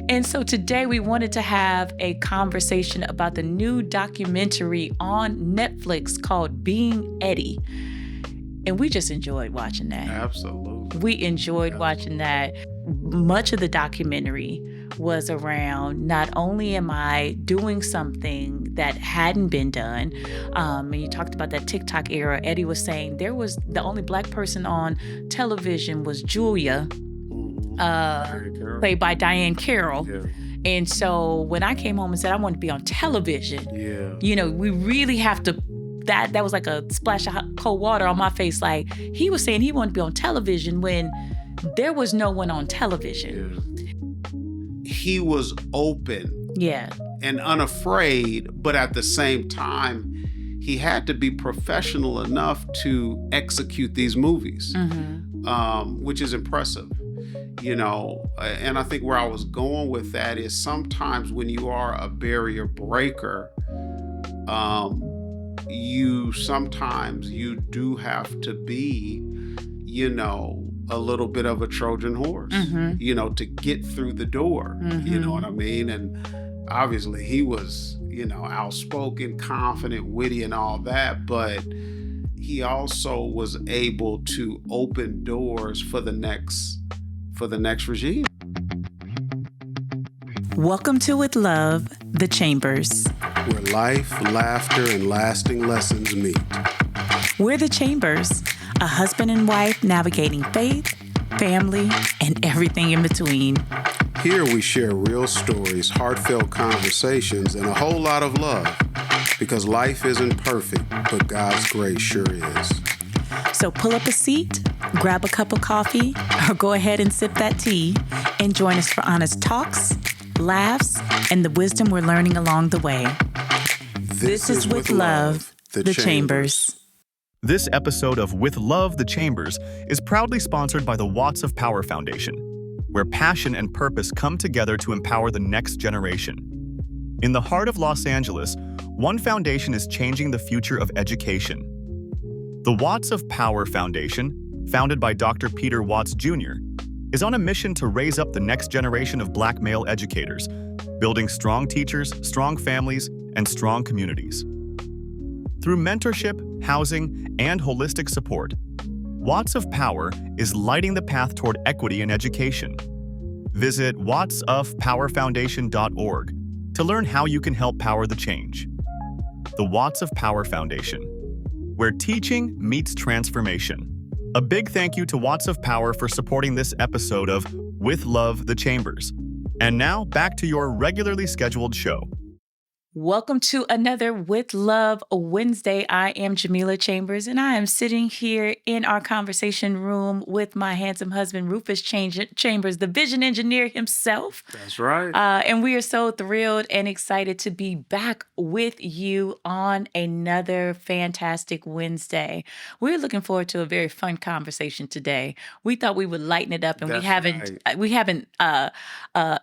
And so today we wanted to have a conversation about the new documentary on Netflix called Being Eddie. And we just enjoyed watching that. Absolutely. We enjoyed watching that. Much of the documentary was around not only am I doing something that hadn't been done, and you talked about that TikTok era. Eddie was saying there was the only Black person on television was Julia, played by Diane Carroll. Yeah. And so when I came home and said I wanted to be on television, we really have to. That was like a splash of cold water on my face. Like, he was saying he wanted to be on television when there was no one on television. Yeah. He was open. Yeah. And unafraid, but at the same time, he had to be professional enough to execute these movies, which is impressive. And I think where I was going with that is sometimes when you are a barrier breaker, you do have to be, a little bit of a Trojan horse, to get through the door, you know what I mean? And obviously he was, outspoken, confident, witty and all that, but he also was able to open doors for the next regime. Welcome to With Love, The Chambers. Where life, laughter, and lasting lessons meet. We're The Chambers, a husband and wife navigating faith, family, and everything in between. Here we share real stories, heartfelt conversations, and a whole lot of love. Because life isn't perfect, but God's grace sure is. So pull up a seat, grab a cup of coffee, or go ahead and sip that tea, and join us for honest talks, laughs, and the wisdom we're learning along the way. This is With Love, The Chambers. This episode of With Love, The Chambers is proudly sponsored by the Watts of Power Foundation, where passion and purpose come together to empower the next generation. In the heart of Los Angeles, one foundation is changing the future of education. The Watts of Power Foundation, founded by Dr. Peter Watts Jr., is on a mission to raise up the next generation of Black male educators, building strong teachers, strong families, and strong communities. Through mentorship, housing, and holistic support, Watts of Power is lighting the path toward equity in education. Visit wattsofpowerfoundation.org to learn how you can help power the change. The Watts of Power Foundation, where teaching meets transformation. A big thank you to Watts of Power for supporting this episode of With Love, The Chambers. And now, back to your regularly scheduled show. Welcome to another With Love Wednesday. I am Jamila Chambers, and I am sitting here in our conversation room with my handsome husband, Rufus Chambers, the vision engineer himself. That's right. And we are so thrilled and excited to be back with you on another fantastic Wednesday. We're looking forward to a very fun conversation today. We thought we would lighten it up, and we haven't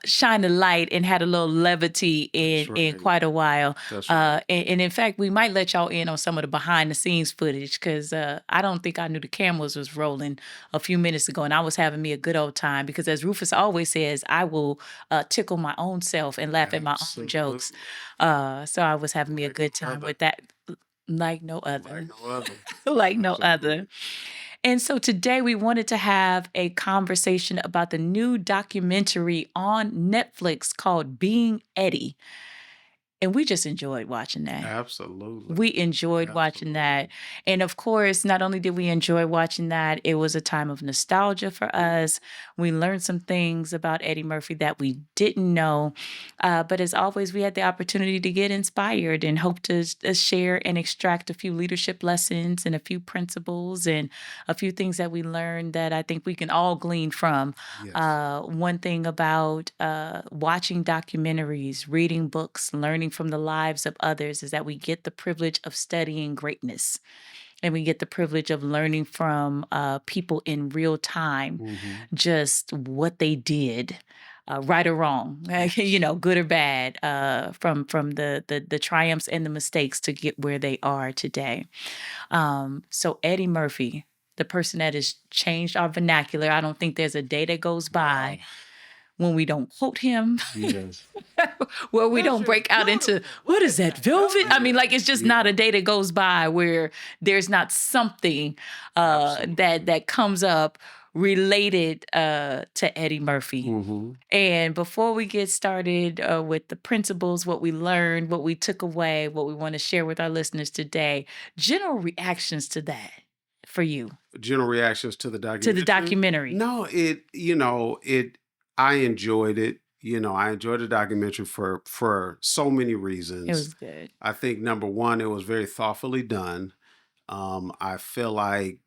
shined a light and had a little levity in quite a while. And in fact, we might let y'all in on some of the behind the scenes footage because I don't think I knew the cameras was rolling a few minutes ago, and I was having me a good old time because, as Rufus always says, I will tickle my own self and laugh at my own jokes. So I was having me a good time with that, like no other. Like no other. And so today we wanted to have a conversation about the new documentary on Netflix called Being Eddie. And we just enjoyed watching that. Absolutely. We enjoyed watching that. And of course, not only did we enjoy watching that, it was a time of nostalgia for us. We learned some things about Eddie Murphy that we didn't know. But as always, we had the opportunity to get inspired and hope to share and extract a few leadership lessons and a few principles and a few things that we learned that I think we can all glean from. Yes. One thing about watching documentaries, reading books, learning from the lives of others is that we get the privilege of studying greatness. And we get the privilege of learning from people in real time, just what they did, right or wrong, good or bad, from the triumphs and the mistakes to get where they are today. So Eddie Murphy, the person that has changed our vernacular, I don't think there's a day that goes by when we don't quote him, Yes. where we That's don't just break out into, beautiful. what is that, velvet? I mean, like, it's just not Yeah. a day that goes by where there's not something Absolutely. that comes up related to Eddie Murphy. Mm-hmm. And before we get started with the principles, what we learned, what we took away, what we want to share with our listeners today, general reactions to that for you, General reactions to the to the documentary. documentary. No, I enjoyed it. I enjoyed the documentary for so many It reasons. was good. I think number one, it was very thoughtfully done. I feel like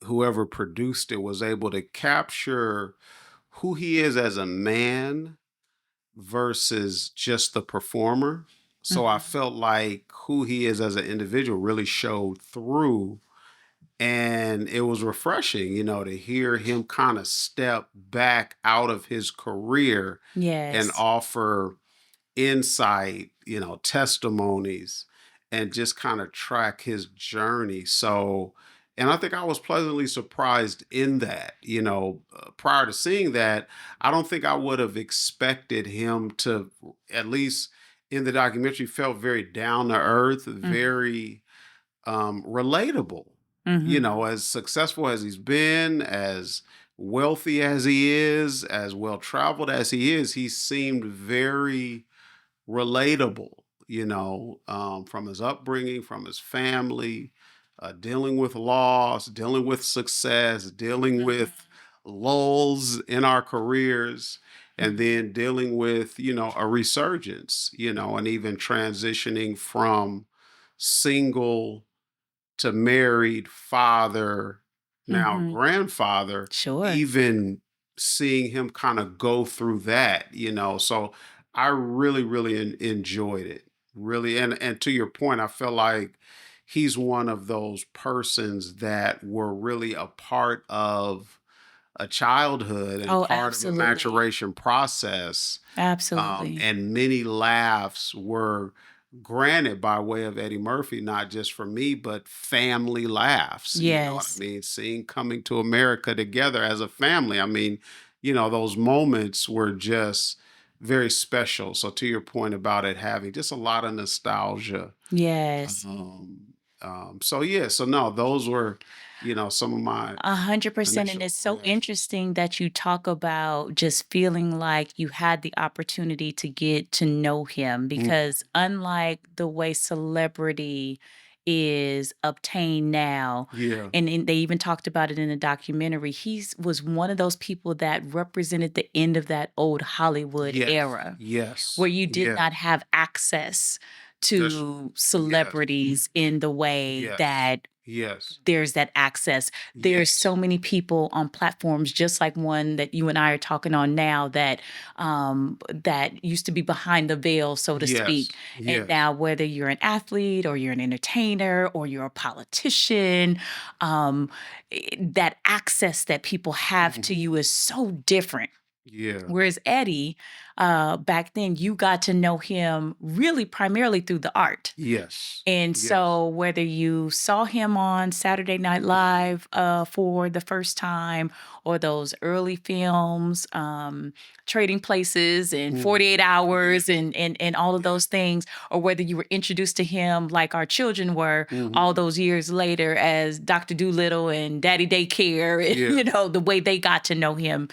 whoever produced it was able to capture who he is as a man versus just the performer. So I Mhm. felt like who he is as an individual really showed through. And it was refreshing, to hear him kind of step back out of his career and Yes. offer insight, testimonies, and just kind of track his journey. So, and I think I was pleasantly surprised in that, prior to seeing that, I don't think I would have expected him to, at least in the documentary, felt very down to earth, Mhm. very relatable. Mhm. As successful as he's been, as wealthy as he is, as well traveled as he seemed very relatable, from his upbringing, from his family, dealing with loss, dealing with success, dealing Mhm. with lulls in our careers, and Mhm. then dealing with, a resurgence, and even transitioning from single to married father, now Mhm. grandfather, Sure. even seeing him kind of go through that, So I really, really enjoyed it. Really, and to your point, I feel like he's one of those persons that were really a part of a childhood and Oh, part of a absolutely. maturation process, Absolutely. and many laughs were granted by way of Eddie Murphy, not just for me, but family laughs. You know what I Yes. mean? Seeing Coming to America together as a family. I mean, those moments were just very special. So, to your point about it having just a lot of nostalgia. Yes. So, yeah, so no, those were, some of my 100%. And initial it's so reactions. interesting that you talk about just feeling like you had the opportunity to get to know him, Mhm. because unlike the way celebrity is obtained now, Yeah. and they even talked about it in the documentary, was one of those people that represented the end of that old Hollywood Yes. era Yes. where you did Yes. not have access That's to yes. celebrities in the way Yes. that Yes. there's that access. There's Yes. so many people on platforms just like one that you and I are talking on now that used to be behind the veil, so to speak. Yes. And Yes. now whether you're an athlete or you're an entertainer or you're a politician, um, that access that people have to Mhm. you is so different. Yeah. Whereas Eddie, back then, you got to know him really primarily through the art. Yes. And Yes. so, whether you saw him on Saturday Night Live for the first time, or those early films, Trading Places and 48 Mhm. Hours Yes. and all of Yes. those things, or whether you were introduced to him like our children were all Mhm. those years later as Dr. Doolittle and Daddy Daycare, and, Yeah. the way they got to know him,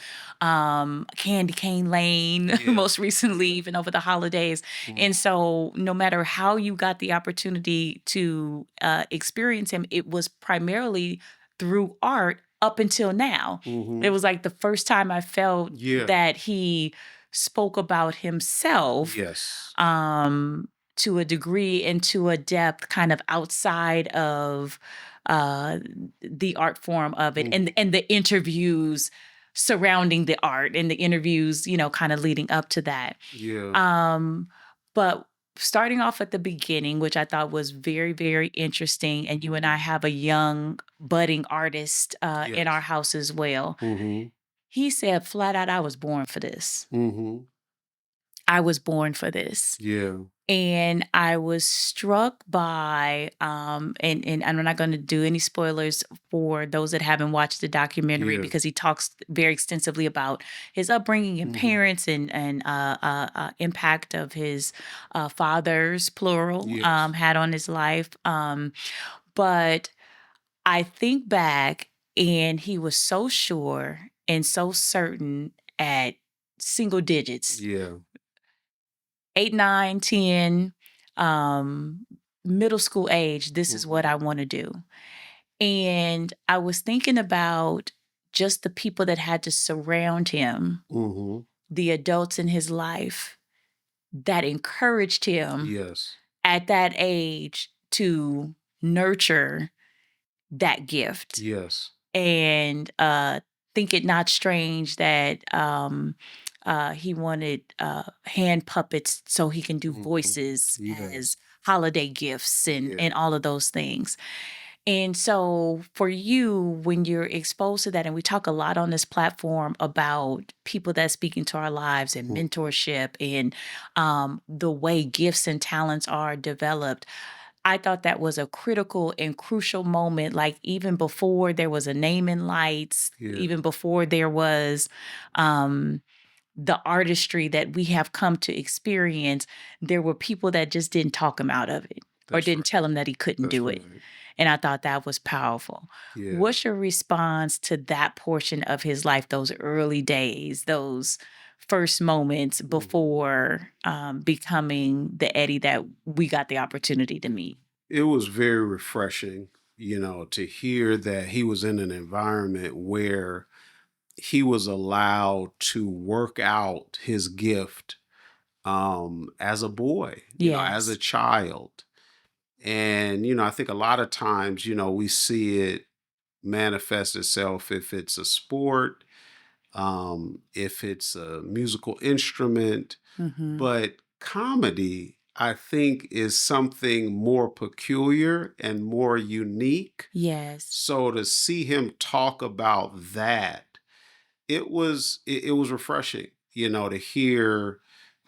Candy Cane Lane, Yeah. most recently, even over the holidays. And Mhm. so, no matter how you got the opportunity to experience him, it was primarily through art up until now. It Mhm. was like the first time I felt Yeah. that he spoke about himself Yes. to a degree and to a depth kind of outside of uh, the art form of it, and Mhm. the interviews surrounding the art and the interviews, kind of leading up to that. Yeah. Um, but starting off at the beginning, which I thought was very, very interesting, and you and I have a young budding artist in our Yes. house as well. Mhm. He said flat out, "I was born for this." Mhm. I was born for this. Yeah. And I was struck by, and I'm not going to do any spoilers for those that haven't watched the documentary Yeah. because he talks very extensively about his upbringing and Mhm. parents and impact of his fathers, plural, Yes. had on his life. But I think back, and he was so sure and so certain at single digits, Yeah. 8, 9, 10, um, middle school age, this is what Mhm. I want to do. And I was thinking about just the people that had to surround him, Mhm. the adults in his life that encouraged him Yes. at that age to nurture that gift. Yes. And think it not strange that he wanted hand puppets so he can do Mhm. voices Yes. as holiday gifts and Yeah. all of those things. And so for you, when you're exposed to that, and we talk a lot on this platform about people that speak into our lives and Mm. mentorship and the way gifts and talents are developed, I thought that was a critical and crucial moment, like even before there was a name in lights, Yeah. even before there was um, the artistry that we have come to experience, there were people that just didn't talk him out of it or That's didn't right. tell him that he couldn't That's do it. right. And I thought that was powerful. Yeah. What's your response to that portion of his life, those early days, those first moments Mhm. before becoming the Eddie that we got the opportunity to meet? It was very refreshing, to hear that he was in an environment where he was allowed to work out his gift as a boy, as a Yes. child. And, I think a lot of times, we see it manifest itself if it's a sport, if it's a musical instrument, Mhm. but comedy, I think, is something more peculiar and more unique. Yes. So to see him talk about that, it was refreshing, to hear,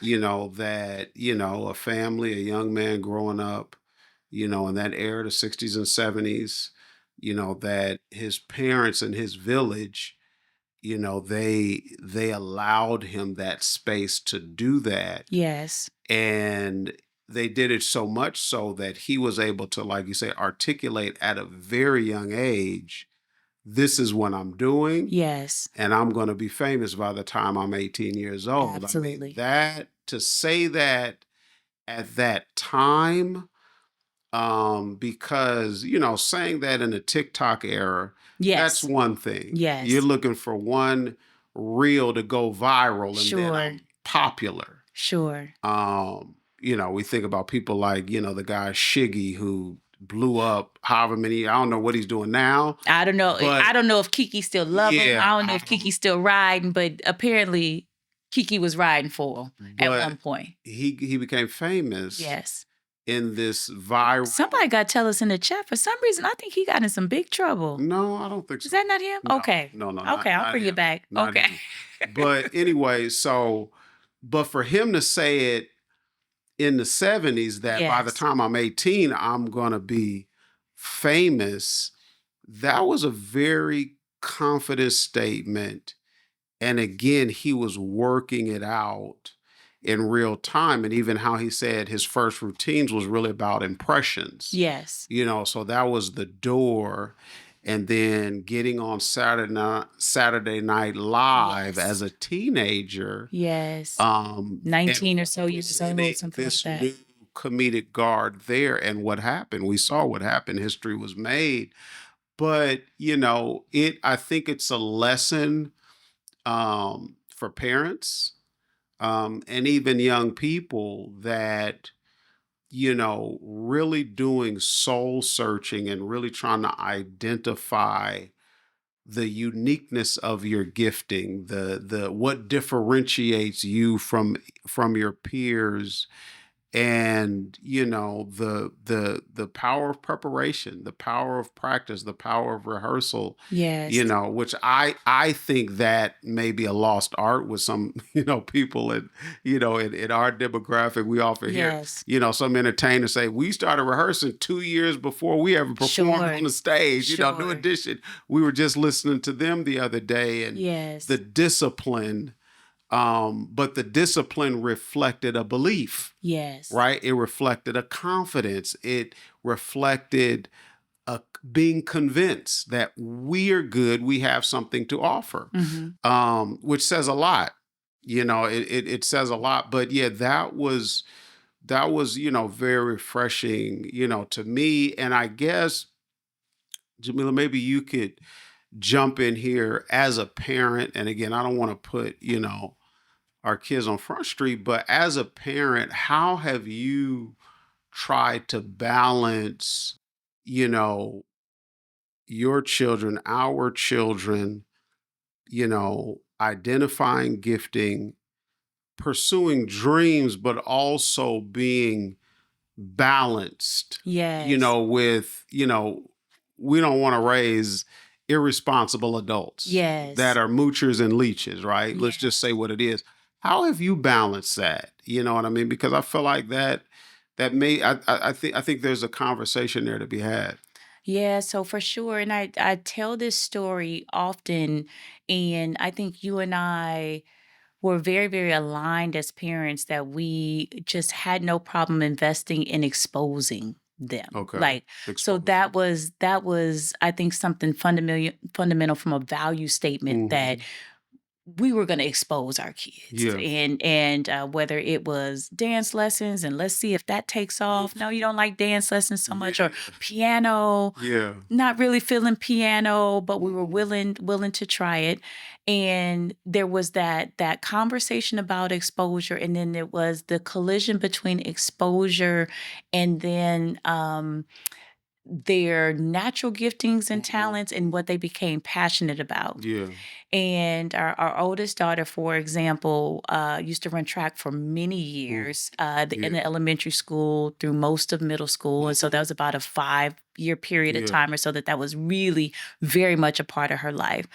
that, a family, a young man growing up, in that era, the 60s and 70s, that his parents and his village, they allowed him that space to do that. Yes. And they did it so much so that he was able to, like you say, articulate at a very young age, this is what I'm doing, Yes. and I'm going to be famous by the time I'm 18 years old. I mean, Absolutely. that to say that at that time, because, saying that in the TikTok era, that's Yes. one thing. You're Yes. looking for one reel to go viral and then Sure. I'm popular. Sure. We think about people like, the guy Shiggy who blew up however many, I don't know what he's doing now, I don't know. but I don't know if Kiki still love him. yeah, I don't know I if don't, Kiki's still riding, but apparently Kiki was riding for him at but one point. he became famous Yes. in this viral. Somebody got to tell us in the chat. For some reason, I think he got in some big trouble. No, I don't think Is so. that not him? No, Okay. no, no, Okay, I'll not bring it him, back. not Okay. him. But anyway, but for him to say it in the 70s that by the Yes. time I'm 18, I'm gonna be famous, that was a very confident statement. And again, he was working it out in real time. And even how he said his first routines was really about impressions, Yes. so that was the door. And then getting on Saturday Night Live as Yes. a teenager, Yes. and 19 or so years old, representing something like this that. new comedic guard there. And what happened? We saw what happened. History was made. But, I think it's a lesson for parents, and even young people that, really doing soul searching and really trying to identify the uniqueness of your gifting, the what differentiates you from your peers, and the power of preparation, the power of practice, the power of rehearsal, Yes. which I think that may be a lost art with some people in our demographic. We often hear Yes. some entertainers say we started rehearsing 2 years before we ever performed on Sure. the stage. New Sure. Edition, we were just listening to them the other day, and the Yes. discipline, but the discipline reflected a belief, Yes. right? It reflected a confidence. It reflected being convinced that we are good, we have something to offer, which says a lot. It says a lot. But yeah, that was very refreshing, to me. And I guess, Jamila, maybe you could jump in here as a parent. And again, I don't want to put our kids on Front Street, but as a parent, how have you tried to balance, you know, your children, our children, identifying gifting, pursuing dreams, but also being balanced, Yes. with, we don't want to raise irresponsible adults that Yes. are moochers and leeches, right? Let's just say Yes. what it is. How have you balanced that? You know what I mean? Because I feel like that may I think there's a conversation there to be had. Yeah, so for sure. And I tell this story often, and I think you and I were very, very aligned as parents that we just had no problem investing in exposing them. Okay. Like, so Exposing. that was I think something fundamental from a value statement that Hmm. we were going to expose our kids, Yeah. and whether it was dance lessons and let's see if that takes off. No, you don't like dance lessons so much, or Yeah. piano, Yeah. not really feeling piano, but we were Mhm. willing to try it. And there was that conversation about exposure, and then there was the collision between exposure and then their natural giftings and Mhm. talents and what they became passionate about. Yeah. And our oldest daughter, for example, used to run track for many Mhm. years in Yeah. the elementary school through most of middle school. And so that Mhm. was about a 5-year period of Yeah. time or so that was really very much a part of her life.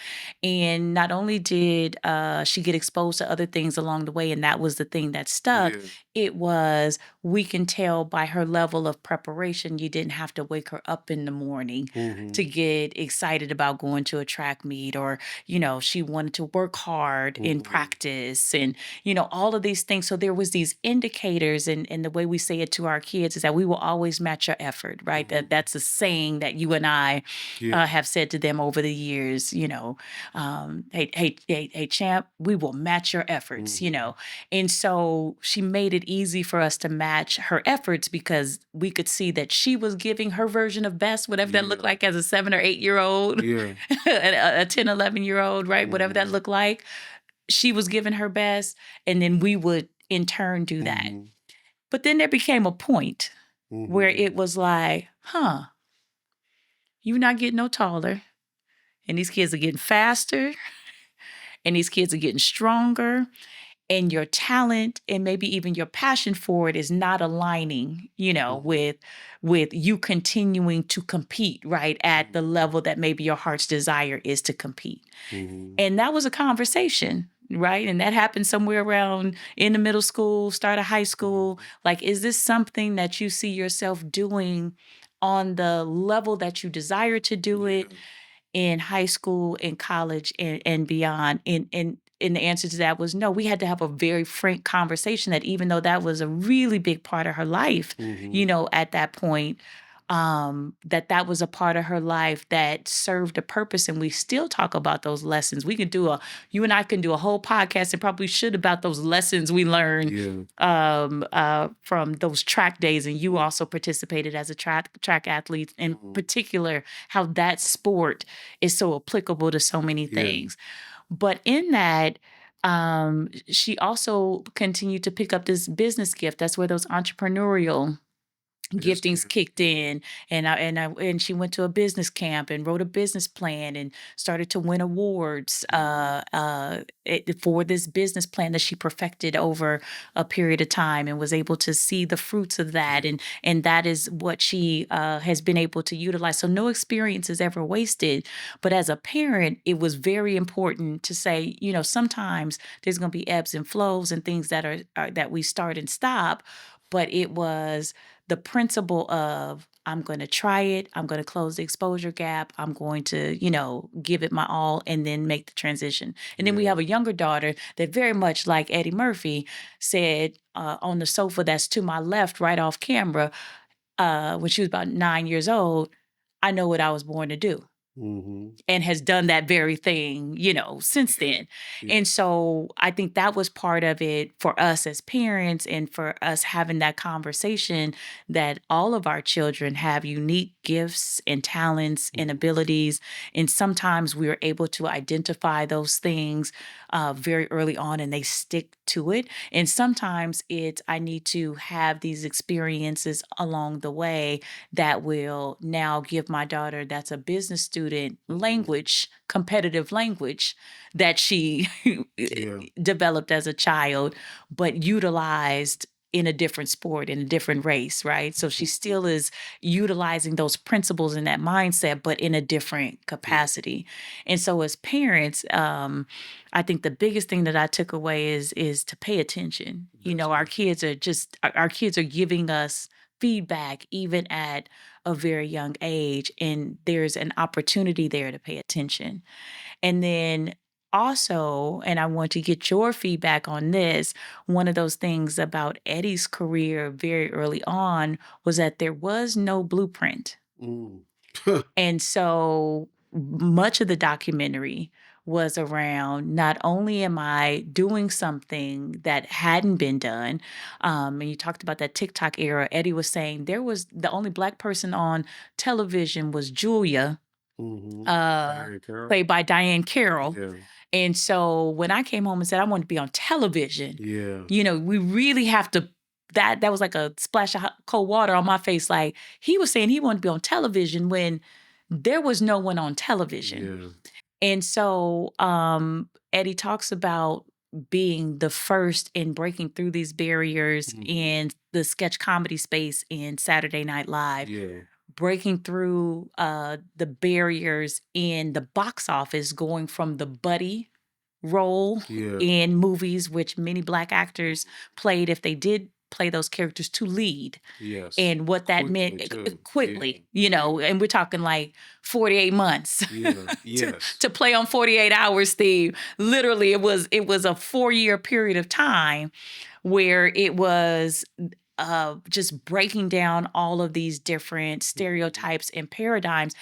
And not only did she get exposed to other things along the way, and that was the thing that stuck, Yeah. it was, we can tell by her level of preparation, you didn't have to wake her up in the morning to Mhm. get excited about going to a track meet, or she wanted to work hard in Mhm. practice, and all of these things. So there was these indicators, and the way we say it to our kids is that we will always match your effort, right? Mhm. That's a saying that you and I Yeah. have said to them over the years. Hey, champ, we will match your efforts. Mhm. And so she made it easy for us to match her efforts because we could see that she was giving her version of best, whatever that looked Yeah. like as a 7 or 8 year old, Yeah. a 10, 11-year-old, right? Whatever that Mhm. looked like, she was giving her best. And then we would in turn do that. Mhm. But then there became a point where Mhm. it was like, you're not getting no taller. And these kids are getting faster. And these kids are getting stronger. And your talent and maybe even your passion for it is not aligning, Mhm. with you continuing to compete, right, at the Mhm. level that maybe your heart's desire is to compete. Mhm. And that was a conversation, right? And that happened somewhere around in the middle school, start of high school. Mhm. Like, is this something that you see yourself doing on the level that you desire to do it Yeah. in high school, in college, and beyond? And the answer to that was no. We had to have a very frank conversation that even though that was a really big part of her life, Mhm. at that point, that was a part of her life that served a purpose. And we still talk about those lessons. You and I can do a whole podcast, and probably should, about those lessons we learned Yeah. from those track days. And you also participated as a track athlete, in Mhm. particular, how that sport is so applicable to so many Yeah. things. But in that, she also continued to pick up this business gift. That's where those entrepreneurial Yes, giftings ma'am. kicked in, and she went to a business camp and wrote a business plan and started to win awards for this business plan that she perfected over a period of time, and was able to see the fruits of that, Yeah. and that is what she has been able to utilize. So no experience is ever wasted. But as a parent, it was very important to say, sometimes there's going to be ebbs and flows and things are that we start and stop. But it was the principle of, I'm going to try it. I'm going to close the exposure gap. I'm going to, give it my all and then make the transition. And then we Yeah. have a younger daughter that, very much like Eddie Murphy, said on the sofa that's to my left, right off camera, when she was about 9 years old, I know what I was born to do, Mhm. and has done that very thing, since Yeah. then. Yeah. And so I think that was part of it for us as parents, and for us having that conversation, that all of our children have unique gifts and talents and Mhm. abilities. And sometimes we are able to identify those things very early on, and they stick to it. And sometimes it's, I need to have these experiences along the way that will now give my daughter, that's a business student, Mhm. language, competitive language that she Yeah. developed as a child, but utilized in a different sport, in a different race, right? So she Mhm. still is utilizing those principles and that mindset, but in a different Yeah. capacity. And so as parents, I think the biggest thing that I took away is to pay attention. That's Our good. kids are just, our kids are giving us feedback even at a very young age, and there's an opportunity there to pay attention. And then also, and I want to get your feedback on this, one of those things about Eddie's career very early on was that there was no blueprint. Mm. And so much of the documentary was around, not only am I doing something that hadn't been done, and you talked about that TikTok era. Eddie was saying there was, the only Black person on television was Julia, Mhm. uh, Diane Carroll? played by Diane Carroll. Yeah. And so when I came home and said I wanted to be on television, Yeah. we really have to. That was like a splash of cold water on my face. Like, he was saying he wanted to be on television when there was no one on television. Yeah. And so Eddie talks about being the first in breaking through these barriers Mhm. in the sketch comedy space in Saturday Night Live, Yeah. breaking through the barriers in the box office, going from the buddy role Yeah. in movies, which many Black actors played, if they did play those characters, to lead, Yes. and what that meant Quickly too. Yeah. quickly, Yeah. and we're talking like 48 months Yeah. to, Yes. to play on 48 hours, Steve. Literally, it was a 4-year period of time where it was just breaking down all of these different Mhm. stereotypes and paradigms,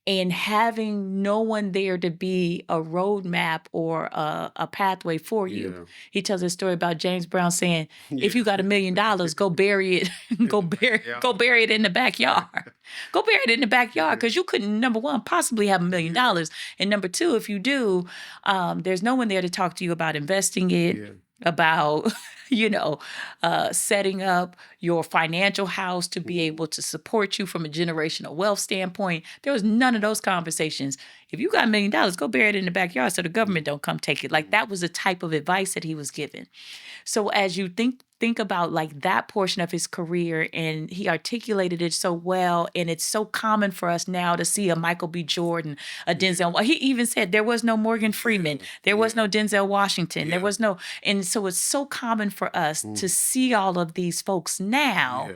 and having no one there to be a roadmap or a pathway for you. Yeah. He tells a story about James Brown saying, "If Yeah. you got $1 million, go bury it, In the go backyard. bury it in the backyard, go bury it in the backyard, because you couldn't, number one, possibly have $1 million, Yeah. and number two, if you do, there's no one there to talk to you about investing it, Yeah. about setting up your financial house to be Mhm. able to support you from a generational wealth standpoint. There was none of those conversations. If you got $1 million, go bury it in the backyard so the government don't come take it. Like, Mhm. that was the type of advice that he was given. So as you think about like that portion of his career, and he articulated it so well, and it's so common for us now to see a Michael B. Jordan, a Yeah. Denzel. He even said there was no Morgan Freeman, Yeah. there was Yeah. no Denzel Washington, there Yeah. was no, and so it's so common for us to Mhm. see all of these folks now. Yeah.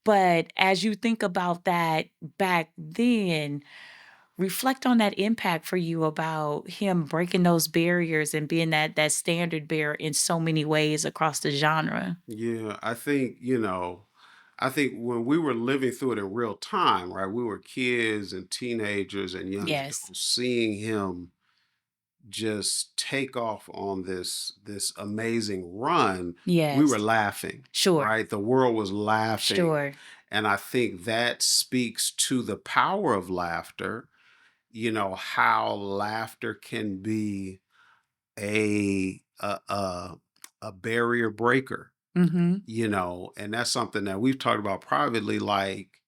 But as you think about that back then, reflect on that impact for you about him breaking those barriers and being that standard bearer in so many ways across the genre. Yeah. I think when we were living through it in real time, right? We were kids and teenagers and young Yes. adults seeing him just take off on this amazing run. We were Yes. laughing, Sure. right? The world was laughing. Sure. And I think that speaks to the power of laughter, how laughter can be a a, a, a barrier breaker, Mhm. And that's something that we've talked about privately. Like,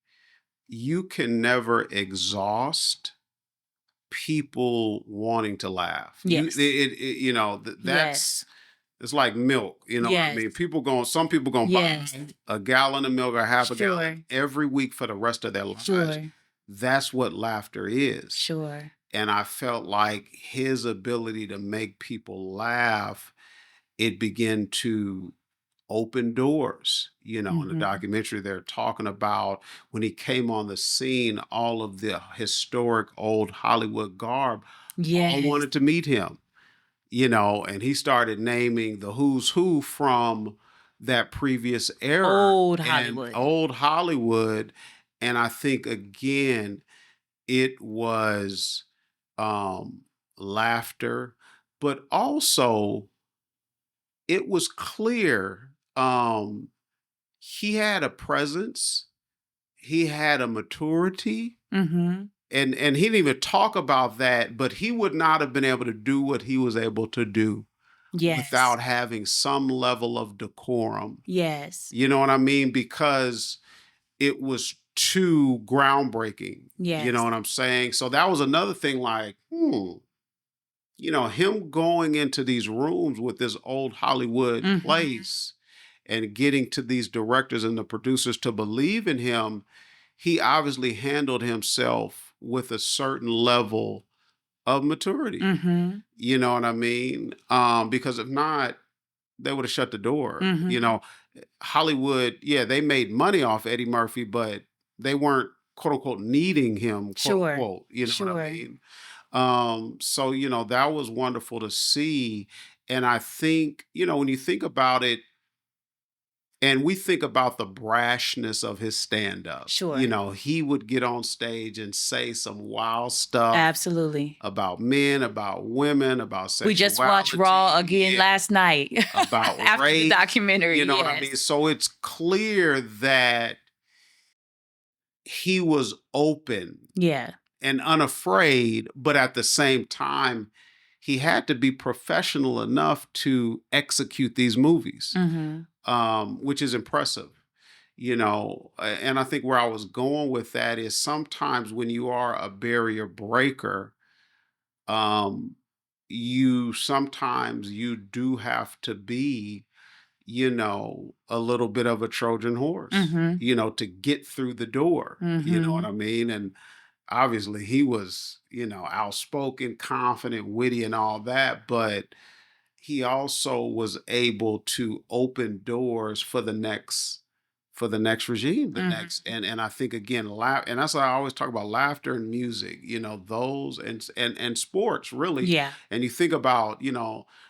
you can never exhaust people wanting to laugh. Yes. That's Yes. it's like milk. You know what I Yes. mean? Some people gonna buy Yes. a gallon of milk or half a Sure. gallon every week for the rest of their lives. Sure. That's what laughter is. Sure. And I felt like his ability to make people laugh, it began to open doors. In the Mhm. documentary, they're talking about when he came on the scene, all of the historic old Hollywood garb all Yes. wanted to meet him, and he started naming the who's who from that previous era Old and Hollywood. old Hollywood. And I think, again, it was laughter, but also it was clear he had a presence, he had a maturity, Mhm. and he didn't even talk about that, but he would not have been able to do what he was able to do Yes. without having some level of decorum. Yes. You know what I mean? Because it was too groundbreaking. You know Yes. what I'm saying? So that was another thing, like, him going into these rooms with this old Hollywood Mhm. place and getting to these directors and the producers to believe in him, he obviously handled himself with a certain level of maturity. Mhm. You know what I mean? Because if not, they would have shut the door. Mhm. Hollywood, yeah, they made money off Eddie Murphy, but they weren't, quote unquote, needing him, quote Sure. unquote. You know what I Sure. mean? So, that was wonderful to see. And I think, when you think about it, and we think about the brashness of his stand-up, Sure. he would get on stage and say some wild stuff Absolutely. about men, about women, about We just watched Raw sexuality, again last night about after the race. documentary. You know what I mean? Yes. So it's clear that he was open Yeah. and unafraid, but at the same time, he had to be professional enough to execute these movies, Mhm. which is impressive. And I think where I was going with that is sometimes when you are a barrier breaker, um, you do have to be, a little bit of a Trojan horse, Mhm. to get through the door. You know what Mhm. I mean? And obviously he was, outspoken, confident, witty, and all that, but he also was able to open doors for the next regime, the Mhm. next. And I think, again, laugh, and that's why I always talk about laughter and music, those, and sports, really. Yeah. And you think about,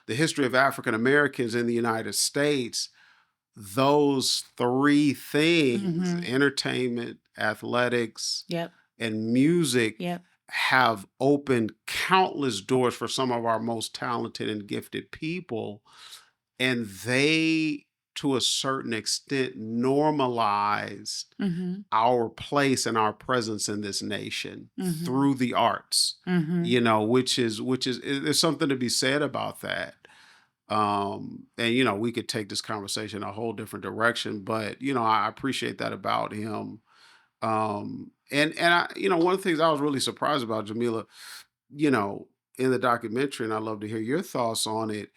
the history of African Americans in the United States, those three things, Mhm. entertainment, athletics, Yep. and music, Yep. have opened countless doors for some of our most talented and gifted people. And they, to a certain extent, normalized Mhm. our place and our presence in this nation Mhm. through the arts, Mhm. which is there's something to be said about that. And we could take this conversation a whole different direction, but I appreciate that about him. And I, one of the things I was really surprised about, Jamila, you know, in the documentary, and I'd love to hear your thoughts on it,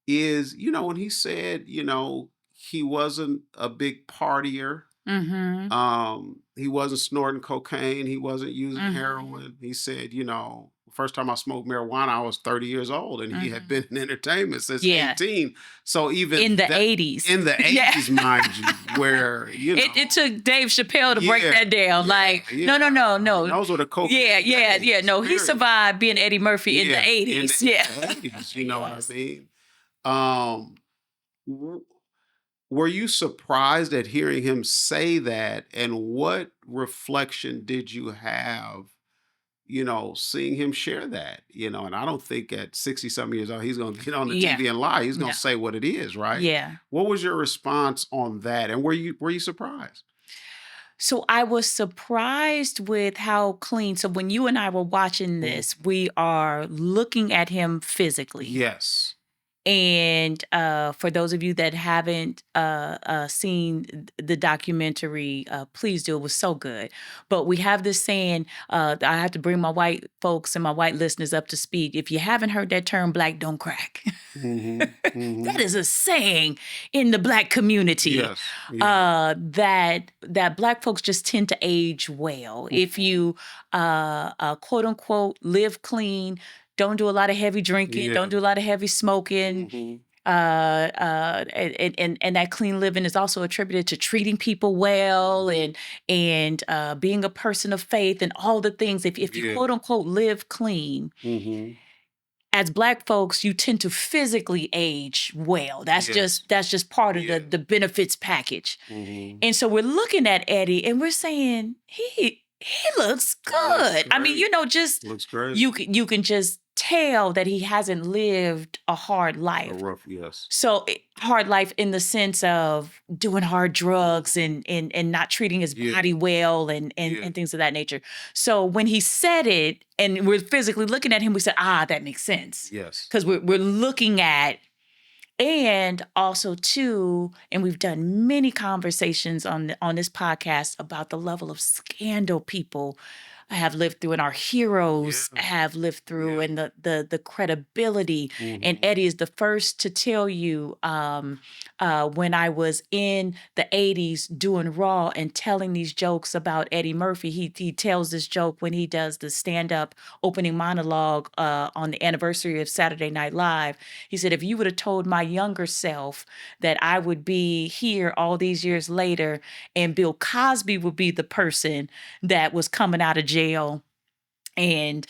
is, when he said, he wasn't a big partier, Mhm. he wasn't snorting cocaine, he wasn't using Mhm. heroin. He said, first time I smoked marijuana, I was 30 years old, and he had Mhm. been in entertainment since Yeah. 18. So even In the that, 80s. in the Yeah. 80s, mind you, where, It took Dave Chappelle to break yeah, that down. yeah, Like, yeah. no, no, no, I mean, no. those were the cocaine Yeah, yeah, yeah. days, No, he period. survived being Eddie Murphy in the Yeah, 80s. Yeah. in the 80s, you know what I Yes. mean? Um, w- were you surprised at hearing him say that? And what reflection did you have, seeing him share that? And I don't think at 60 something years old, he's going to get on the Yeah. TV and lie. He's going No. to say what it is, right? Yeah. What was your response on that? And were you surprised? So I was surprised with how clean. So when you and I were watching this, we are looking at him physically. Yes. And for those of you that haven't seen the documentary, please do. It was so good. But we have this saying, I have to bring my white folks and my white listeners up to speed. If you haven't heard that term, black don't crack. That is a saying in the black community. Yes. Yeah. That black folks just tend to age well. If you quote unquote live clean, don't do a lot of heavy drinking, Yeah. don't do a lot of heavy smoking. And that clean living is also attributed to treating people well and being a person of faith and all the things. If you quote unquote live clean, as black folks, you tend to physically age well. That's just part of the benefits package. And so we're looking at Eddie and we're saying he looks good. I mean, just looks great. You can just tell that he hasn't lived a hard life. A rough, yes. So hard life in the sense of doing hard drugs and not treating his body well and things of that nature. So when he said it and we're physically looking at him, we said, that makes sense. Yes. Because we're looking at, and also too, and we've done many conversations on this podcast about the level of scandal people have lived through and our heroes have lived through and the credibility. And Eddie is the first to tell you when I was in the 80s doing Raw and telling these jokes about Eddie Murphy, he tells this joke when he does the stand-up opening monologue on the anniversary of Saturday Night Live. He said, if you would have told my younger self that I would be here all these years later and Bill Cosby would be the person that was coming out of jail and,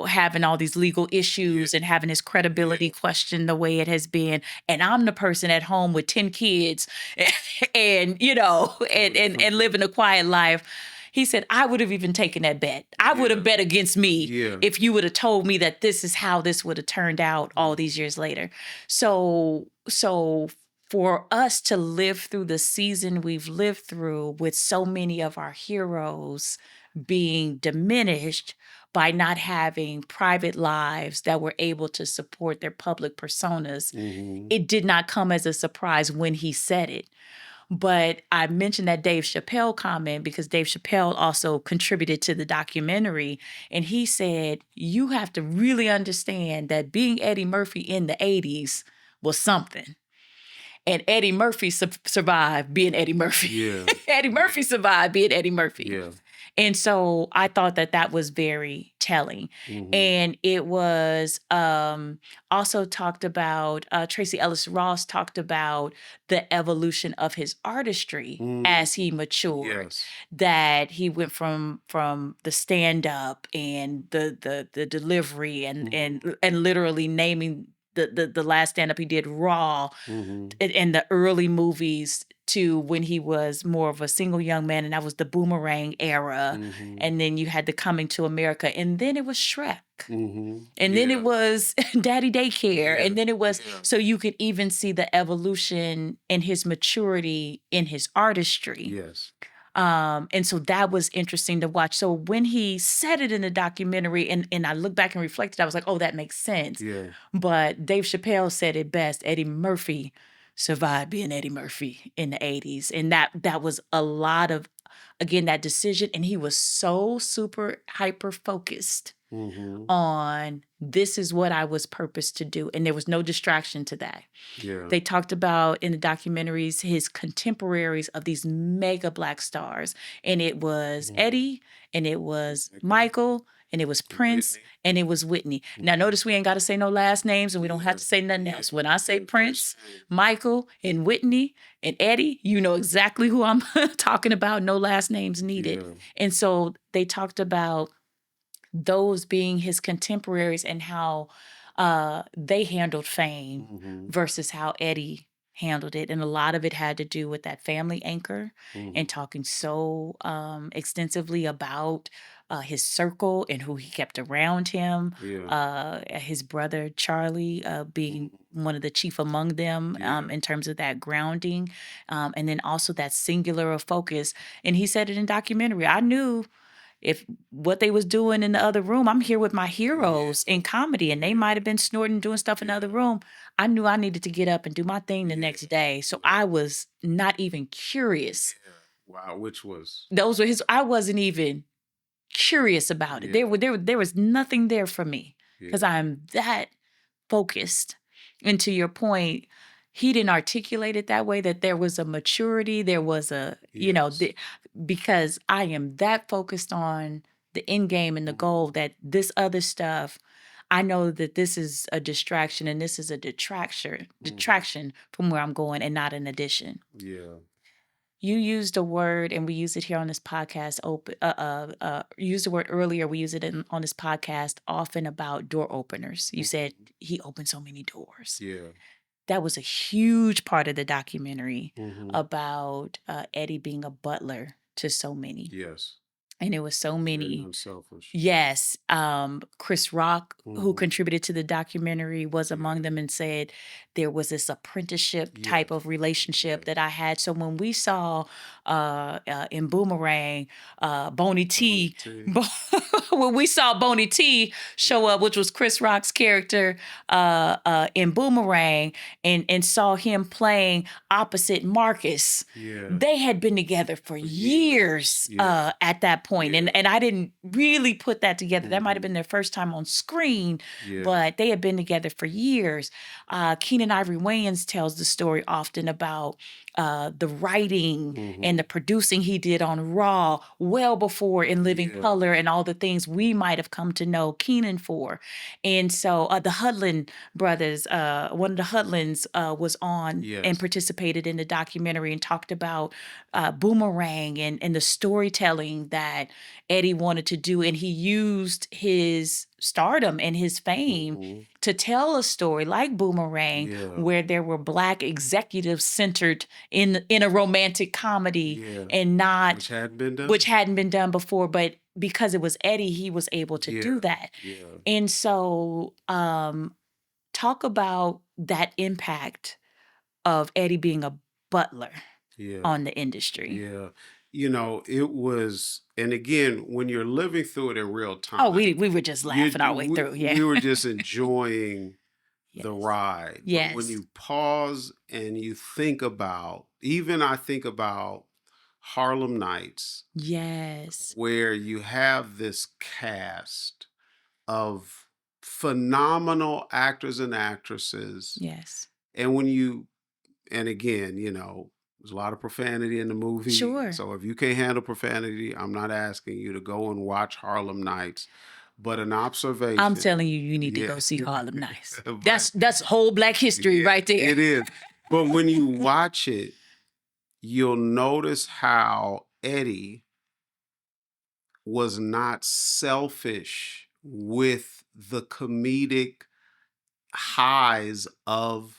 having all these legal issues and having his credibility questioned the way it has been. And I'm the person at home with 10 kids and living a quiet life. He said, I would have even taken that bet. I would have bet against me if you would have told me that this is how this would have turned out all these years later. So for us to live through the season we've lived through with so many of our heroes being diminished by not having private lives that were able to support their public personas, it did not come as a surprise when he said it. But I mentioned that Dave Chappelle comment because Dave Chappelle also contributed to the documentary. And he said, you have to really understand that being Eddie Murphy in the 80s was something. And Eddie Murphy survived being Eddie Murphy. Yeah. Eddie Murphy survived being Eddie Murphy. Yeah. And so I thought that was very telling. And it was also talked about, Tracy Ellis Ross talked about the evolution of his artistry as he matured. Yes. That he went from the stand-up and the delivery and literally naming the last stand-up he did, Raw, in the early movies to when he was more of a single young man, and that was the Boomerang era. And then you had the Coming to America, and then it was Shrek. And then it was Daddy Daycare. And then it was, so you could even see the evolution in his maturity in his artistry. Yes. And so that was interesting to watch. So when he said it in the documentary and I looked back and reflected, I was like, oh, that makes sense. Yeah. But Dave Chappelle said it best. Eddie Murphy survived being Eddie Murphy in the 80s. And that was a lot of, again, that decision. And he was so super hyper focused on this is what I was purposed to do. And there was no distraction to that. Yeah. They talked about in the documentaries his contemporaries of these mega black stars. And it was Eddie, and it was Michael, and it was Prince, and it was Whitney. Now, notice we ain't got to say no last names, and we don't have to say nothing else. When I say Prince, Michael, and Whitney, and Eddie, you know exactly who I'm talking about. No last names needed. Yeah. And so they talked about those being his contemporaries and how they handled fame versus how Eddie handled it. And a lot of it had to do with that family anchor and talking so extensively about his circle and who he kept around him. His brother Charlie being one of the chief among them in terms of that grounding. And then also that singular focus. And he said it in documentary. I knew if what they was doing in the other room, I'm here with my heroes in comedy, and they might have been snorting, doing stuff in the other room. I knew I needed to get up and do my thing the next day. So I was not even curious. Wow, which was Those were his. I wasn't even curious about it. There was nothing there for me because I'm that focused. And to your point, he didn't articulate it that way, that there was a maturity, there was a, because I am that focused on the end game and the goal that this other stuff, I know that this is a distraction and this is a detraction from where I'm going and not an addition. Yeah. You used a word, and we use it here on this podcast. Used the word earlier. We use it on this podcast often about door openers. You said he opened so many doors. Yeah. That was a huge part of the documentary about Eddie being a butler to so many. Yes. And it was so many. Very unselfish. Yes. Chris Rock, who contributed to the documentary, was among them and said there was this apprenticeship type of relationship that I had. So when we saw in Boomerang, Boney T, when we saw Boney T show up, which was Chris Rock's character in Boomerang, and saw him playing opposite Marcus, they had been together for years at that point. And I didn't really put that together. That might have been their first time on screen, but they had been together for years. Keenan Ivory Wayans tells the story often about the writing and the producing he did on Raw well before In Living Color and all the things we might have come to know Keenan for. And so the Hudlin brothers, one of the Hudlins was on and participated in the documentary and talked about Boomerang and the storytelling that Eddie wanted to do. And he used his stardom and his fame to tell a story like Boomerang, where there were Black executives centered in a romantic comedy and not which hadn't been done before, but because it was Eddie, he was able to do that. And so talk about that impact of Eddie being a butler on the industry. Yeah. It was, and again, when you're living through it in real time. Oh, we were just laughing our way through. Yeah. We were just enjoying the ride. Yes. But when you pause and you think about, even I think about Harlem Nights. Yes. Where you have this cast of phenomenal actors and actresses. Yes. And and again, there's a lot of profanity in the movie. Sure. So if you can't handle profanity, I'm not asking you to go and watch Harlem Nights. But an observation. I'm telling you, you need to go see Harlem Nights. That's whole Black history right there. It is. But when you watch it, you'll notice how Eddie was not selfish with the comedic highs of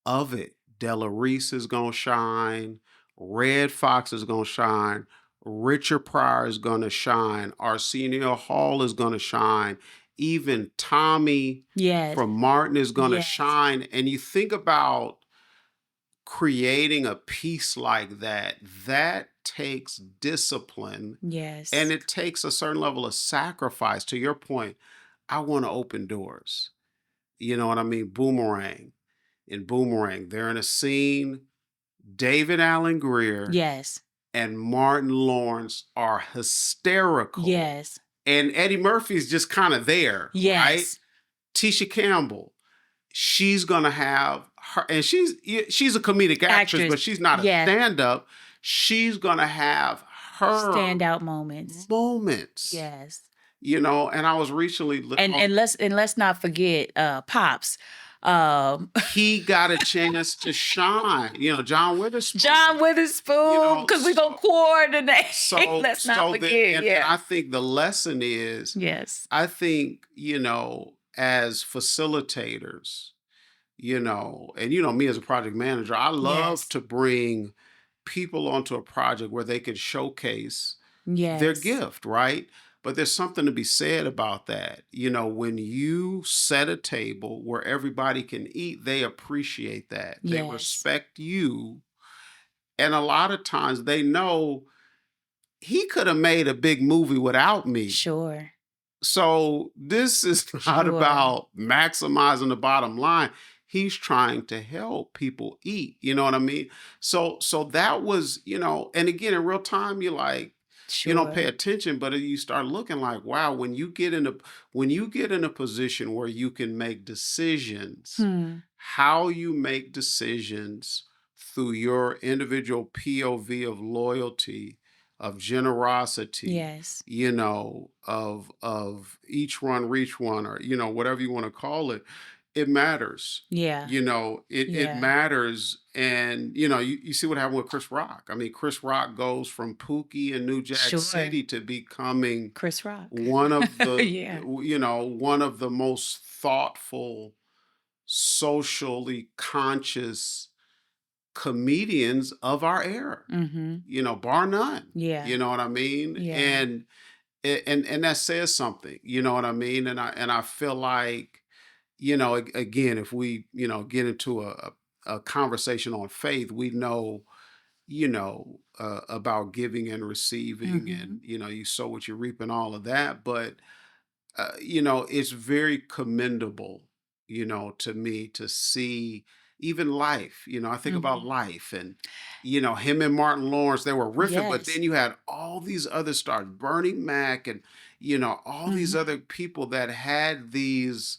it. Della Reese is going to shine. Red Fox is going to shine. Richard Pryor is going to shine. Arsenio Hall is going to shine. Even Tommy from Martin is going to shine. And you think about creating a piece like that takes discipline. Yes. And it takes a certain level of sacrifice. To your point, I want to open doors. You know what I mean? In Boomerang, they're in a scene. David Allen Greer and Martin Lawrence are hysterical. Yes. And Eddie Murphy's just kind of there. Right? Tisha Campbell, she's going to have her, and she's a comedic actress, but she's not a stand-up. She's going to have her standout moments. Yes. And I was recently and let's not forget Pops. He got a chance to shine. John Witherspoon. Because we're going to coordinate. So let's not forget. And I think the lesson is, I think, as facilitators, and me as a project manager, I love to bring people onto a project where they can showcase their gift, right? But there's something to be said about that. When you set a table where everybody can eat, they appreciate that. They respect you. And a lot of times they know he could have made a big movie without me. Sure. So this is not about maximizing the bottom line. He's trying to help people eat. You know what I mean? So that was, and again, in real time, you're like, you don't pay Sure. attention, but you start looking like, wow, when you get in a position where you can make decisions, Hmm. how you make decisions through your individual POV of loyalty, of generosity, Yes. of each one reach one, or whatever you want to call it, it matters. Yeah. It Yeah. matters. And you see what happened with Chris Rock. I mean, Chris Rock goes from Pookie in New Jack Sure. City to becoming Chris Rock. one of the Yeah. one of the most thoughtful, socially conscious comedians of our era, Mm-hmm. bar none. Yeah. You know what I mean? Yeah. And that says something, you know what I mean? And I feel like, again, if we, get into a conversation on faith, we know, about giving and receiving, and, you sow what you reap and all of that. But it's very commendable, to me to see even life. I think about life and, him and Martin Lawrence, they were riffing, but Yes. then you had all these other stars, Bernie Mac, and, all these other people that had these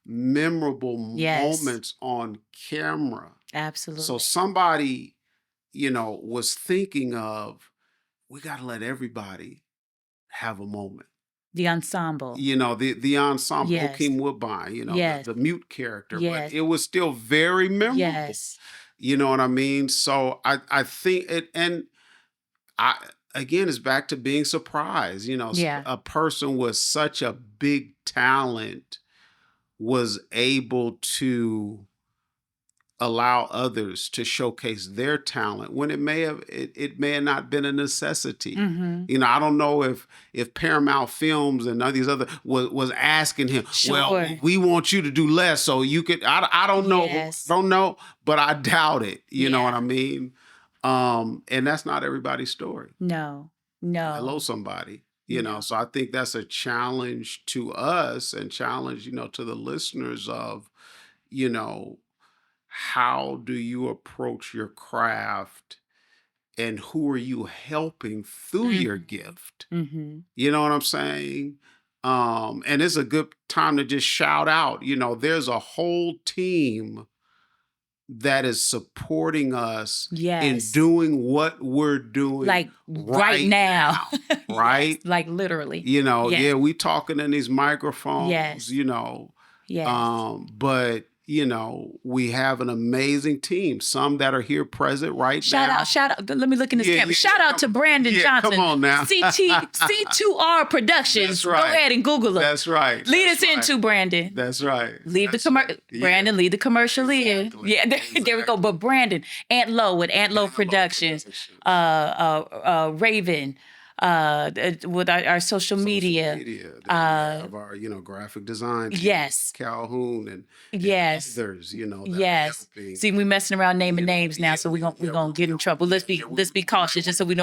memorable Yes. moments on camera. So Absolutely. somebody, was thinking of, we got to let everybody have a moment. The ensemble. The ensemble, Yes. Hakeem Woodbine, Yes. the mute character, Yes. but it was still very memorable. Yes. You know what I mean? So I think it, and again, it's back to being surprised. Yeah. A person with such a big talent was able to allow others to showcase their talent when it may have not been a necessity. I don't know if Paramount Films and none of these other was asking him, well, Sure. we want you to do less so you could. I don't know. Yes. Don't know, but I doubt it. You know Yeah. what I mean? And that's not everybody's story. No. Hello, No. somebody. No. So I think that's a challenge to us, and challenge, to the listeners of, how do you approach your craft, and who are you helping through your gift? Mm-hmm. You know what I'm saying? And it's a good time to just shout out, there's a whole team that is supporting us in Yes. doing what we're doing Like right now. right? Yes. Like literally. Yeah, Yes. we talking in these microphones, Yes. Yes. but we have an amazing team. Some that are here present right now. Shout out. Let me look in this camera. Yeah, Shout out to Brandon Johnson. Come on now. C2R Productions. That's right. Go ahead and Google them. That's right. Lead us into Brandon. That's right. Leave the commercial. Brandon, lead the commercial in. Exactly. Yeah, there we go. But Brandon, Aunt Lo with Aunt Lo Productions, Raven, with our social media. They have our, graphic design team, Yes. Calhoun and Yes. others, that are Yes. helping. See, we messing around naming names now, so we're gonna get in trouble. Let's be cautious, just so we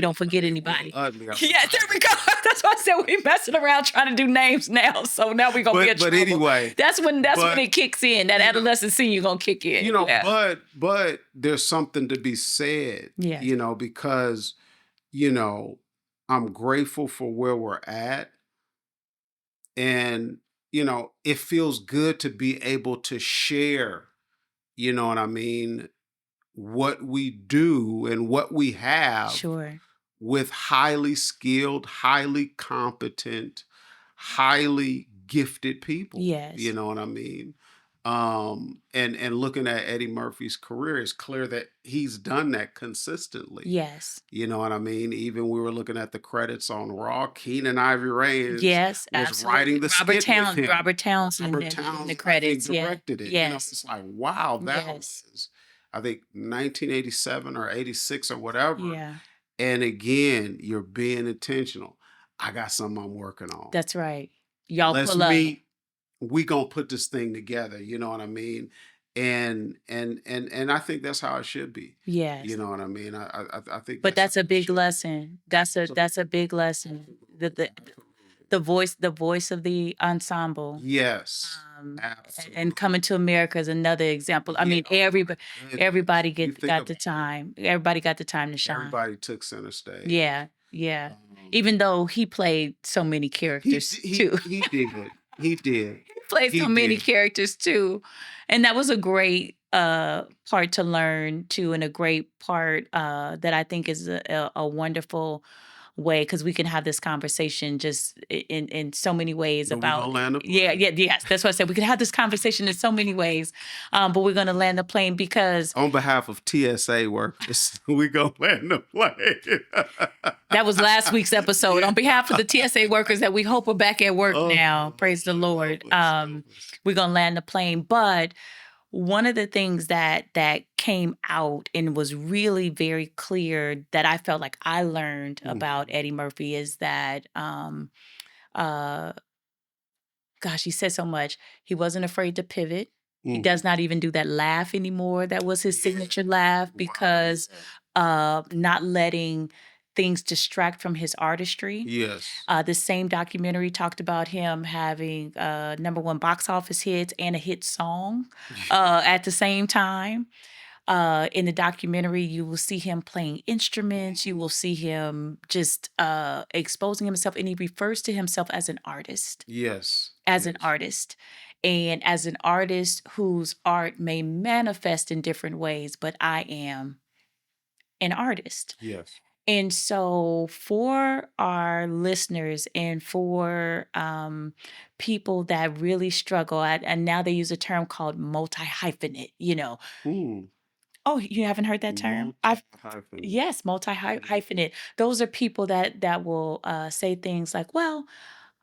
don't forget anybody. Ugly. Yeah, there we go. That's why I said we messing around trying to do names now. So now we're gonna be in But trouble. anyway, that's when it kicks in. That adolescent senior gonna kick in. Yeah. but there's something to be said, Yes. because, I'm grateful for where we're at. And, it feels good to be able to share, you know what I mean, what we do and what we have Sure. with highly skilled, highly competent, highly gifted people. Yes. You know what I mean? And looking at Eddie Murphy's career, it's clear that he's done that consistently. Yes. You know what I mean? Even we were looking at the credits on Raw, Keenan Ivory Reyes Yes, was absolutely. writing the skit with him. Robert Townsend in the I think, credits. directed it. Yes. It's like, wow, that Yes. was, I think, 1987 or 86 or whatever. Yeah. And again, you're being intentional. I got something I'm working on. That's right. Y'all Let's pull up. meet. We gonna put this thing together. You know what I mean? And I think that's how it should be. You Yes. know what I mean? I think But that's how that's a it big should be. lesson. That's a big lesson. Absolutely. The voice of the ensemble, Yes, um, and absolutely. Coming to America is another example. I Yeah. mean, Oh my goodness. everybody You get think got about the it. time. Everybody got the time to shine. Everybody took center stage. Yeah, yeah. Um, Even though he played so many characters too. he did. He did. He played He so many did. characters too. And that was a great part to learn too, and a great part that I think is a wonderful way, because we can have this conversation just in so many ways But we gonna about. land the Yeah, plane. yeah, yes, that's what I said. We can have this conversation in so many ways, but we're going to land the plane because On behalf of TSA workers, we gonna land the plane. that was last week's episode. Yeah. On behalf of the TSA workers that we hope are back at work Oh, now, praise the help Lord. us, help us. We're gonna land the plane. But one of the things that came out and was really very clear that I felt like I learned about Mhm. Eddie Murphy is that uh gosh, he said so much. He wasn't afraid to pivot. He does Mhm. not even do that laugh anymore. That was his Yeah. signature laugh, Wow. because not letting things distract from his artistry. Yes. The same documentary talked about him having number one box office hits and a hit song at the same time. In the documentary, you will see him playing instruments. You will see him just exposing himself, and he refers to himself as an artist, Yes. as an Yes. artist, and as an artist whose art may manifest in different ways. But I am an artist. Yes. And so, for our listeners and for people that really struggle, and now they use a term called multi hyphenate, Mm. Oh, you haven't heard that term? I've Multi-hyphenate. Yes, multi Mm. hyphenate. Those are people that will say things like, "Well,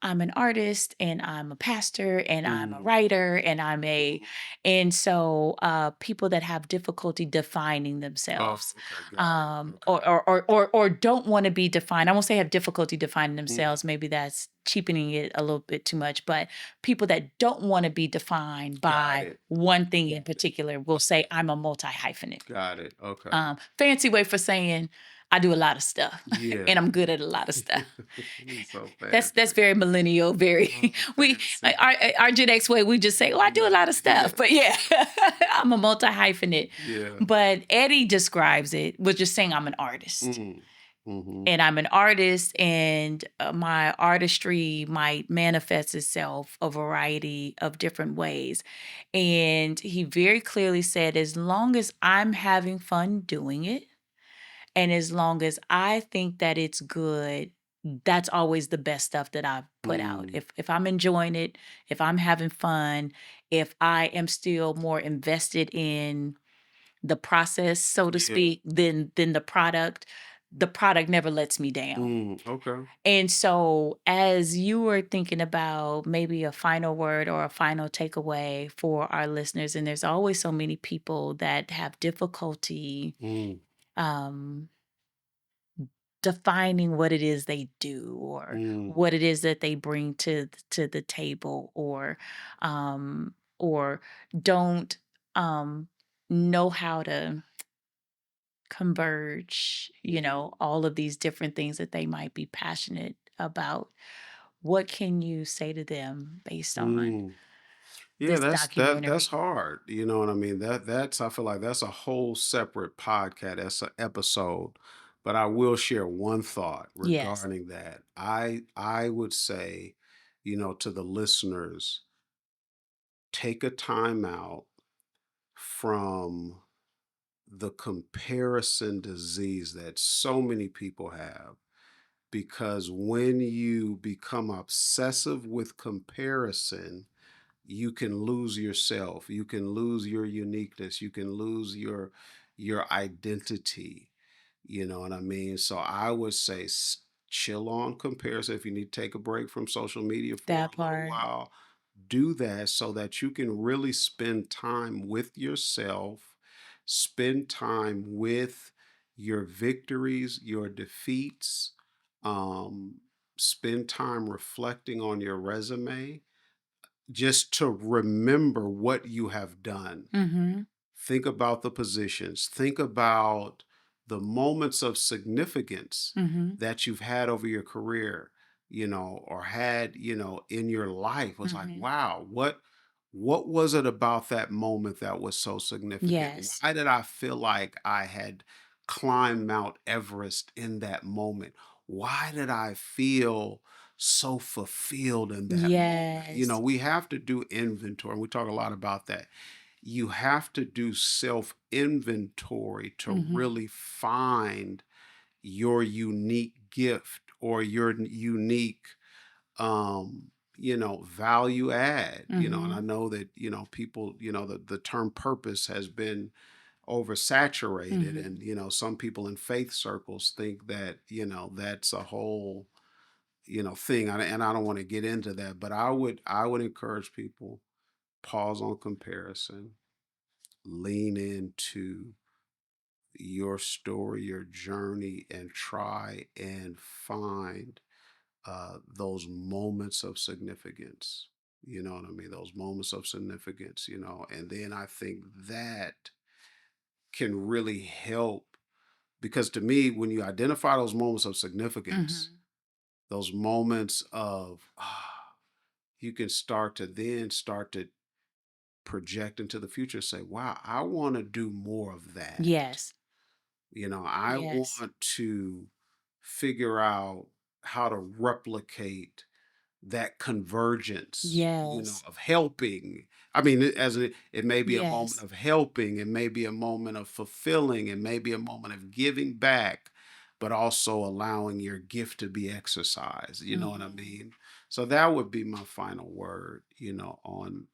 I'm an artist and I'm a pastor and I'm a Mm. writer and I'm a," Mhm. and so people that have difficulty defining Oh, themselves, okay, got it. Okay. or don't want to be defined. I won't say have difficulty defining Mm. themselves. Maybe that's cheapening it a little bit too much. But people that don't want to be defined Got by it. one thing in particular will say, "I'm a multi hyphenate." Got it. Okay. Fancy way for saying I do a lot of stuff Yeah. and I'm good at a lot of stuff. He's so That's fancy. very millennial, very Oh, we fancy. our Gen X way, we just say, "Oh, I do a lot of stuff." Yeah. But yeah, I'm a multi hyphenate. Yeah. But Eddie describes it with just saying I'm an artist. Mm. Mm-hmm. And I'm an artist, and my artistry might manifest itself a variety of different ways. And he very clearly said, as long as I'm having fun doing it, and as long as I think that it's good, that's always the best stuff that I put out. Mm. If I'm enjoying it, if I'm having fun, if I am still more invested in the process, so to Yeah. speak, than the product never lets me down. Mm. Okay. And so, as you were thinking about maybe a final word or a final takeaway for our listeners, and there's always so many people that have difficulty Mm. um, defining what it is they do, or Mm. what it is that they bring to the table, or don't know how to converge, all of these different things that they might be passionate about. What can you say to them based on Mm. Yeah, this that's documentary? hard. You know what I mean? That's I feel like that's a whole separate podcast. That's an episode. But I will share one thought Yes, regarding that. I would say, to the listeners, take a time out from the comparison disease that so many people have. Because when you become obsessive with comparison, you can lose yourself, you can lose your uniqueness, you can lose your identity. You know what I mean? So I would say, chill on comparison. If you need to take a break from social media for that a little part. while, do that so that you can really spend time with yourself, spend time with your victories, your defeats, um, spend time reflecting on your resume, just to remember what you have done. Mhm. Think about the positions. Think about the moments of significance Mhm. that you've had over your career, or had, in your life. It was like, Mhm. wow, what was it about that moment that was so significant? Yes. Why did I feel like I had climbed Mount Everest in that moment? Why did I feel so fulfilled in that moment? Yes. We have to do inventory. We talk a lot about that. You have to do self inventory to Mhm. really find your unique gift or your unique value add. And I Mhm. know that people, the term purpose has been oversaturated, Mhm. and some people in faith circles think that that's a whole thing. And I don't want to get into that, but I would encourage people, pause on comparison, lean into your story, your journey, and try and find those moments of significance. You know what I mean? Those moments of significance, and then I think that can really help, because to me, when you identify those moments of significance, Mhm. those moments of, you can start to project into the future, say, wow, I want to do more of that. Yes. I Yes. want to figure out how to replicate that convergence, Yes. of helping. I mean, it may be a moment Yes. of helping, it may be a moment of fulfilling, it may be a moment of giving back, but also allowing your gift to be exercised. You know what I Mhm. mean? So that would be my final word,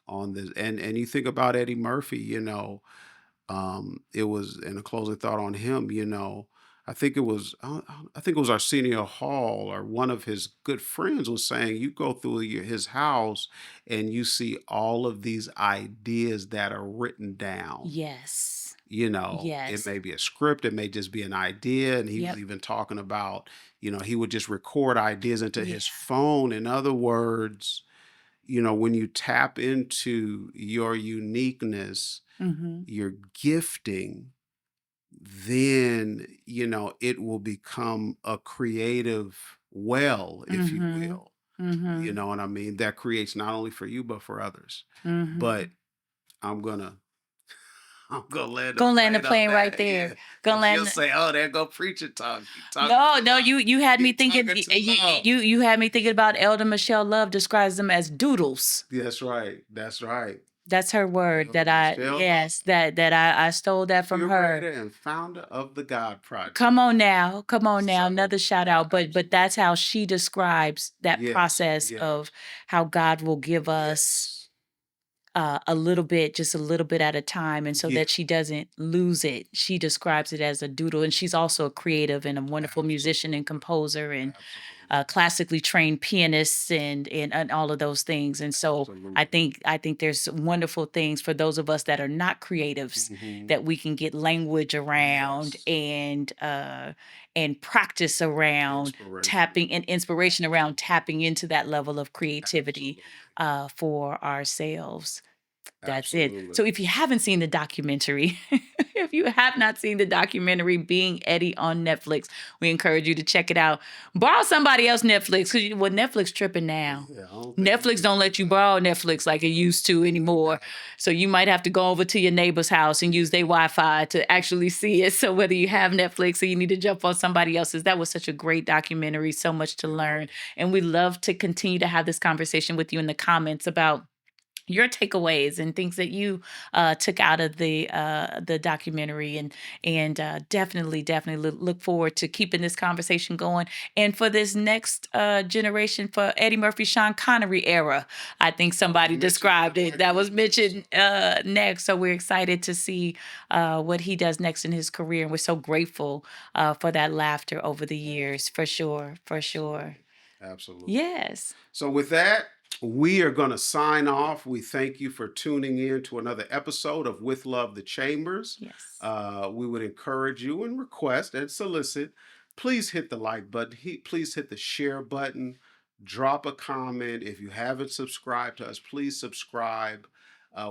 on this. And you think about Eddie Murphy, it was in a closing thought on him, I think it was Arsenio Hall, or one of his good friends was saying, you go through his house and you see all of these ideas that are written down. Yes. It Yes. may be a script, it may just be an idea. And he was Yep. even talking about, he would just record ideas into Yeah. his phone. In other words, when you tap into your uniqueness, Mhm. your gifting, then it will become a creative well, if you Mhm. will. You Mhm. know what I mean? That creates not only for you but for others. But Mhm. i'm gonna I'm gonna land the Gonna land the plane on plane right that. there. Yeah, Gonna because you'll land. say, oh, there go preacher talk. He talking No, too no, long. you had me He thinking. talking too long. You had me thinking about Elder Michelle Love describes them as doodles. That's right. That's right. That's her word Elder that I Michelle Love, yes, that I stole that from her. curator and founder of the God Project. Come on now. Come on now. So, Another shout out. But absolutely. that's how she describes that Yes. process Yes. of how God will give us Yes. a little bit, just a little bit at a time. And so Yeah. that she doesn't lose it. She describes it as a doodle. And she's also a creative and a wonderful musician and Absolutely. composer and Absolutely. classically trained pianists and all of those things. And so Absolutely. I think there's wonderful things for those of us that are not creatives Hmm. that we can get language around Yes. and practice around Inspiration. tapping and inspiration around Absolutely. tapping into that level of creativity Absolutely. for ourselves. That's it. Absolutely. So if you haven't seen the documentary, if you have not seen the documentary Being Eddie on Netflix, we encourage you to check it out. Borrow somebody else Netflix because Netflix tripping now. Yeah, I don't think you Netflix can don't do let you that. borrow Netflix like it used to anymore. No. So you might have to go over to your neighbor's house and use their Wi-Fi to actually see it. So whether you have Netflix or you need to jump on somebody else's, that was such a great documentary, so much to It was. learn. And we love to continue to have this conversation with you in the comments about your takeaways and things that you took out of the documentary and definitely look forward to keeping this conversation going and for this next generation for Eddie Murphy Sean Connery era. I think That was somebody mentioned in the described it that was documentary. So mentioned next, so we're excited to see what he does next in his career, and we're so grateful for that laughter over the years, for sure, for sure. absolutely. Absolutely. Yes. So with that, we are going to sign off. We thank you for tuning in to another episode of With Love the Chambers. Yes. We would encourage you and request and solicit. Please hit the like button. Please hit the share button. drop a comment. If you haven't subscribed to us, please subscribe.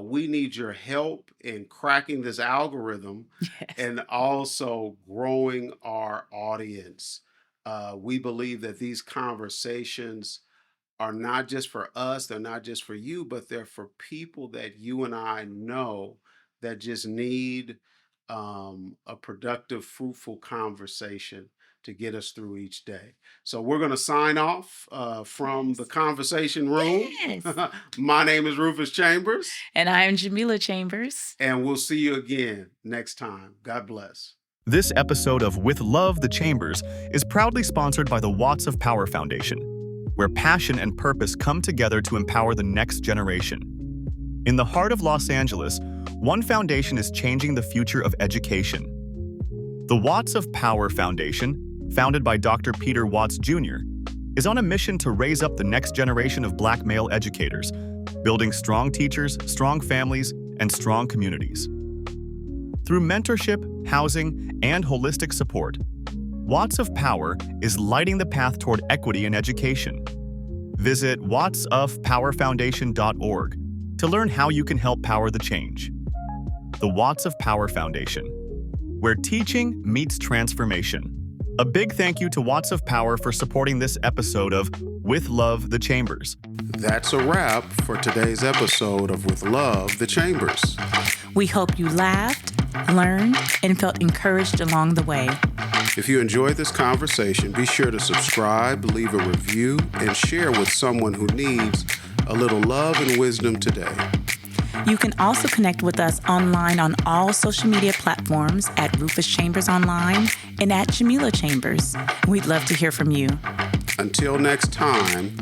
We need your help in cracking this algorithm Yes. and also growing our audience. We believe that these conversations are not just for us, they're not just for you, but they're for people that you and I know that just need a productive, fruitful conversation to get us through each day. So we're going to sign off from the Yes. conversation room. Yes. My name is Rufus Chambers, And I'm Jamila Chambers. and we'll see you again next time. God bless. This episode of With Love, the Chambers is proudly sponsored by the Watts of Power Foundation, where passion and purpose come together to empower the next generation. In the heart of Los Angeles, one foundation is changing the future of education. The Watts of Power Foundation, founded by Dr. Peter Watts Jr., is on a mission to raise up the next generation of Black male educators, building strong teachers, strong families, and strong communities. Through mentorship, housing, and holistic support, Watts of Power is lighting the path toward equity in education. Visit wattsofpowerfoundation.org to learn how you can help power the change. The Watts of Power Foundation, where teaching meets transformation. A big thank you to Watts of Power for supporting this episode of With Love, the Chambers. That's a wrap for today's episode of With Love, the Chambers. We hope you laughed, learned, and felt encouraged along the way. If you enjoyed this conversation, be sure to subscribe, leave a review, and share with someone who needs a little love and wisdom today. You can also connect with us online on all social media platforms at Rufus Chambers Online and at Jamila Chambers. We'd love to hear from you. Until next time,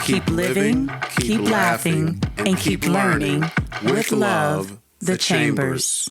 Keep living, keep laughing, and keep learning with love, the Chambers.